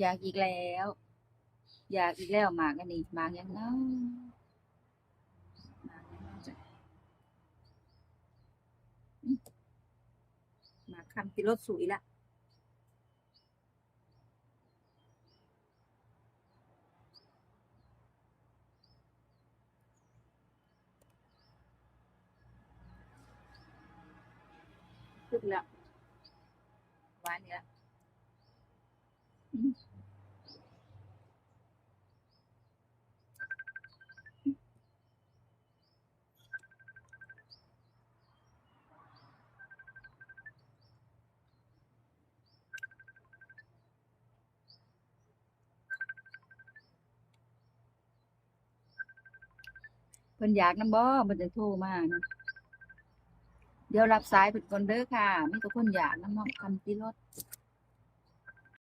อยากอีกแล้ว อยากอีกแล้วหมากอันนี้หมากยังเนาะหมากยังเนาะจ้ะหมากคำติรสสุยละคึกแล้วหวานนี่ละอืมเพิ่นอยากนำบ่เพิ่นจะโทรมานะเดี๋ยวรับสายเพิ่นก่อนเด้อค่ะมีแต่คนอยากนำเนาะคำติรส